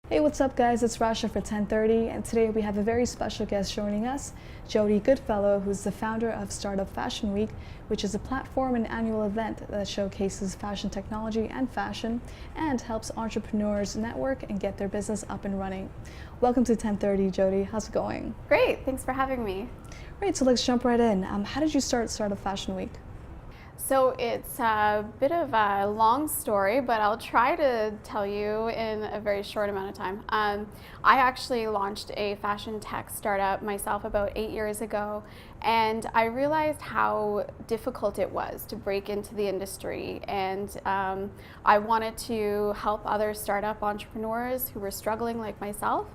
Hey, what's up guys? It's Rasha for 1030 and today we have a very special guest joining us, Jodi Goodfellow, who's the founder of Startup Fashion Week, which is a platform and annual event that showcases fashion technology and fashion and helps entrepreneurs network and get their business up and running. Welcome to 1030, Jodi. How's it going? Great, thanks for having me. Great, so let's jump right in. How did you start Startup Fashion Week? So it's a bit of a long story, but I'll try to tell you in a very short amount of time. I actually launched a fashion tech startup myself about 8 years ago, and I realized how difficult it was to break into the industry. And I wanted to help other startup entrepreneurs who were struggling like myself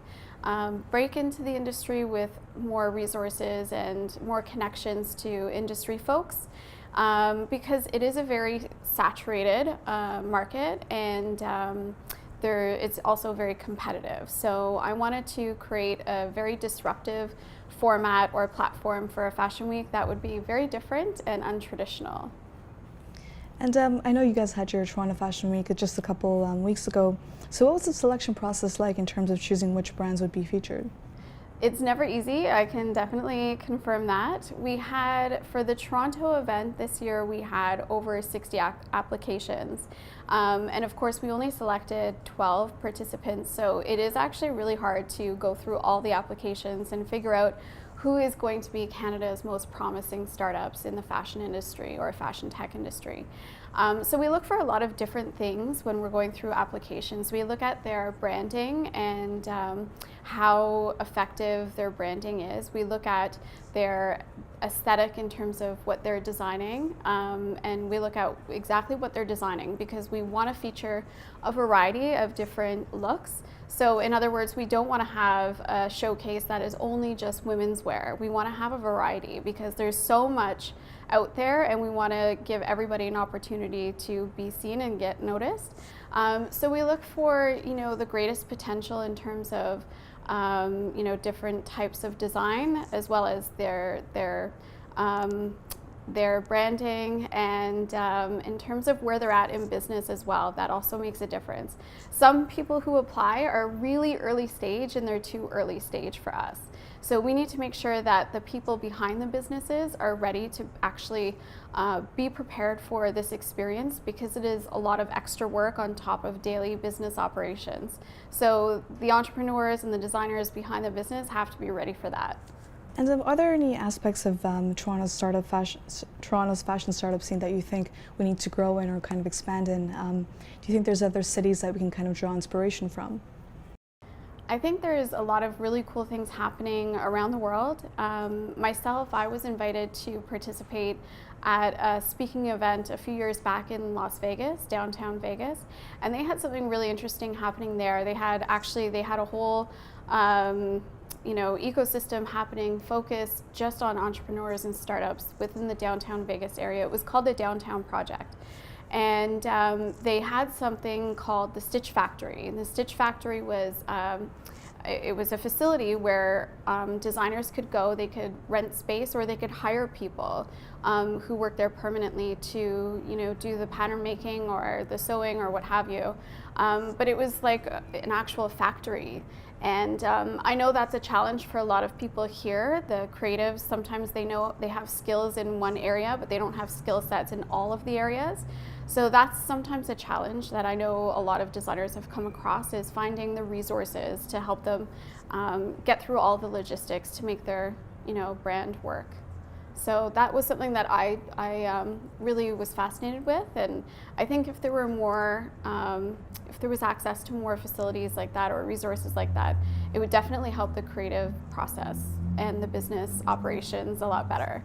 break into the industry with more resources and more connections to industry folks. Because it is a very saturated market and it's also very competitive. So I wanted to create a very disruptive format or platform for a fashion week that would be very different and untraditional. And I know you guys had your Toronto Fashion Week just a couple weeks ago. So what was the selection process like in terms of choosing which brands would be featured? It's never easy, I can definitely confirm that. We had, for the Toronto event this year, we had over 60 applications. And of course, we only selected 12 participants, so it is actually really hard to go through all the applications and figure out who is going to be Canada's most promising startups in the fashion industry or fashion tech industry. So we look for a lot of different things when we're going through applications. We look at their branding and how effective their branding is. We look at their aesthetic in terms of what they're designing, and we look at exactly what they're designing because we want to feature a variety of different looks. So in other words, we don't want to have a showcase that is only just women's wear. We want to have a variety because there's so much out there and we want to give everybody an opportunity to be seen and get noticed. So we look for, the greatest potential in terms of, different types of design as well as their branding and in terms of where they're at in business as well. That also makes a difference. Some people who apply are really early stage and they're too early stage for us. So we need to make sure that the people behind the businesses are ready to actually be prepared for this experience because it is a lot of extra work on top of daily business operations. So the entrepreneurs and the designers behind the business have to be ready for that. And are there any aspects of Toronto's fashion startup scene that you think we need to grow in or kind of expand in? Do you think there's other cities that we can kind of draw inspiration from? I think there's a lot of really cool things happening around the world. Myself, I was invited to participate at a speaking event a few years back in Las Vegas, downtown Vegas, and they had something really interesting happening there. They had a whole ecosystem happening focused just on entrepreneurs and startups within the downtown Vegas area. It was called the Downtown Project. And they had something called the Stitch Factory. And the Stitch Factory was it was a facility where designers could go, they could rent space, or they could hire people who work there permanently to do the pattern making or the sewing or what have you. But it was like an actual factory. And I know that's a challenge for a lot of people here. The creatives, sometimes they know they have skills in one area, but they don't have skill sets in all of the areas. So that's sometimes a challenge that I know a lot of designers have come across, is finding the resources to help them get through all the logistics to make their brand work. So that was something that I really was fascinated with, and I think if there were more, if there was access to more facilities like that or resources like that, it would definitely help the creative process and the business operations a lot better.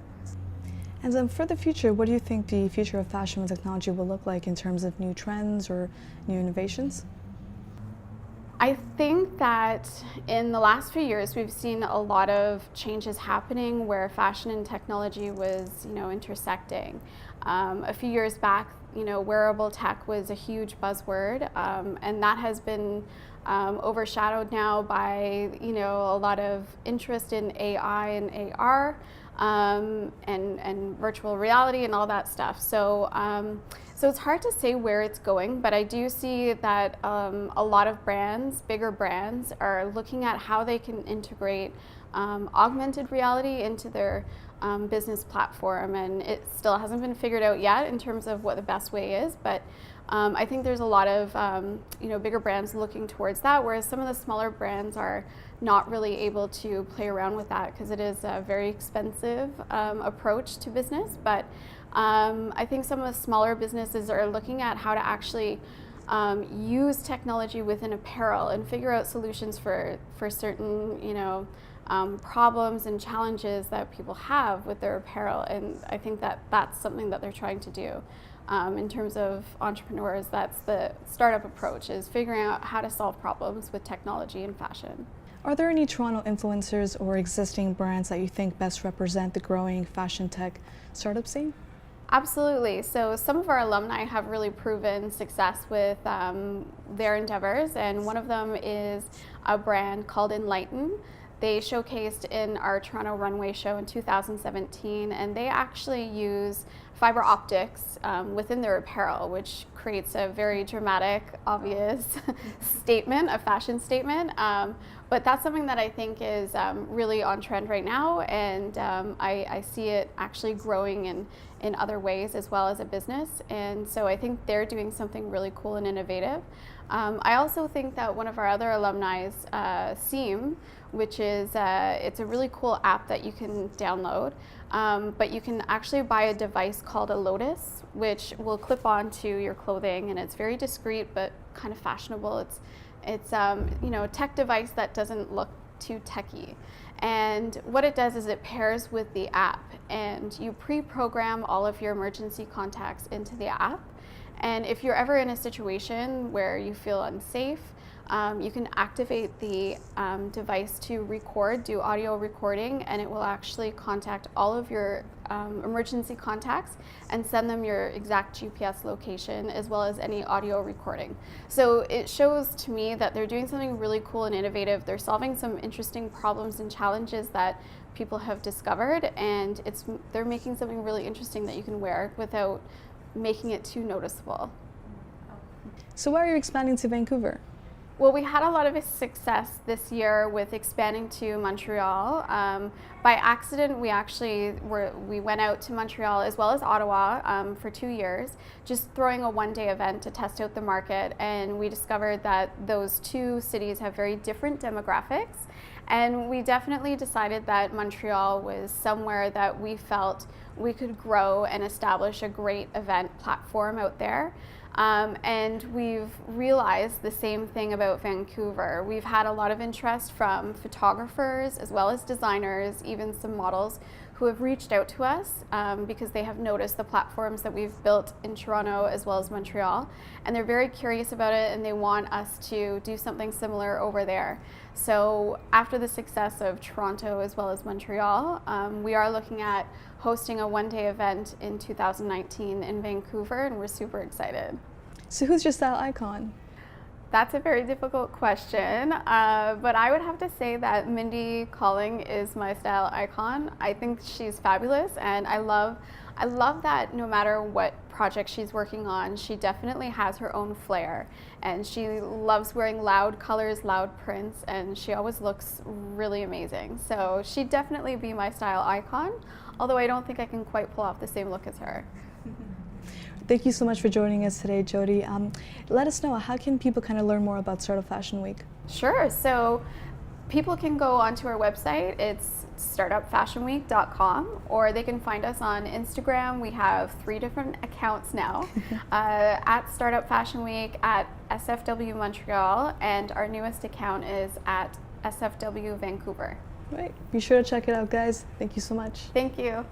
And for the future, what do you think the future of fashion and technology will look like in terms of new trends or new innovations? I think that in the last few years we've seen a lot of changes happening where fashion and technology was, intersecting. A few years back, wearable tech was a huge buzzword, and that has been overshadowed now by, a lot of interest in AI and AR. and virtual reality and all that stuff. So so it's hard to say where it's going, but I do see that a lot of brands, bigger brands, are looking at how they can integrate augmented reality into their business platform, and it still hasn't been figured out yet in terms of what the best way is, but I think there's a lot of bigger brands looking towards that, whereas some of the smaller brands are not really able to play around with that because it is a very expensive approach to business. But I think some of the smaller businesses are looking at how to actually use technology within apparel and figure out solutions for certain problems and challenges that people have with their apparel. And I think that that's something that they're trying to do. In terms of entrepreneurs, that's the startup approach, is figuring out how to solve problems with technology and fashion. Are there any Toronto influencers or existing brands that you think best represent the growing fashion tech startup scene? Absolutely. So some of our alumni have really proven success with their endeavors, and one of them is a brand called Enlighten. They showcased in our Toronto runway show in 2017, and they actually use fiber optics within their apparel, which creates a very dramatic, obvious statement, a fashion statement. But that's something that I think is really on trend right now, and I see it actually growing in other ways as well as a business. And so I think they're doing something really cool and innovative. I also think that one of our other alumni, Seam, which is it's a really cool app that you can download, but you can actually buy a device called a Lotus, which will clip onto your clothing, and it's very discreet but kind of fashionable. It's a tech device that doesn't look too techy. And what it does is it pairs with the app, and you pre-program all of your emergency contacts into the app. And if you're ever in a situation where you feel unsafe, you can activate the device to do audio recording, and it will actually contact all of your emergency contacts and send them your exact GPS location as well as any audio recording. So it shows to me that they're doing something really cool and innovative. They're solving some interesting problems and challenges that people have discovered, and they're making something really interesting that you can wear without making it too noticeable. So why are you expanding to Vancouver? Well, we had a lot of success this year with expanding to Montreal. By accident, we went out to Montreal as well as Ottawa for 2 years, just throwing a one-day event to test out the market, and we discovered that those two cities have very different demographics, and we definitely decided that Montreal was somewhere that we felt we could grow and establish a great event platform out there. And we've realized the same thing about Vancouver. We've had a lot of interest from photographers as well as designers, even some models who have reached out to us because they have noticed the platforms that we've built in Toronto as well as Montreal, and they're very curious about it, and they want us to do something similar over there. So after the success of Toronto as well as Montreal, we are looking at hosting a one-day event in 2019 in Vancouver, and we're super excited. So who's your style icon? That's a very difficult question, but I would have to say that Mindy Kaling is my style icon. I think she's fabulous, and I love that no matter what project she's working on, she definitely has her own flair, and she loves wearing loud colors, loud prints, and she always looks really amazing. So she'd definitely be my style icon, although I don't think I can quite pull off the same look as her. Thank you so much for joining us today, Jodi. Let us know, how can people kind of learn more about Startup Fashion Week? Sure. So people can go onto our website. It's startupfashionweek.com, or they can find us on Instagram. We have 3 different accounts now, at Startup Fashion Week, at SFW Montreal, and our newest account is at SFW Vancouver. Right. Be sure to check it out, guys. Thank you so much. Thank you.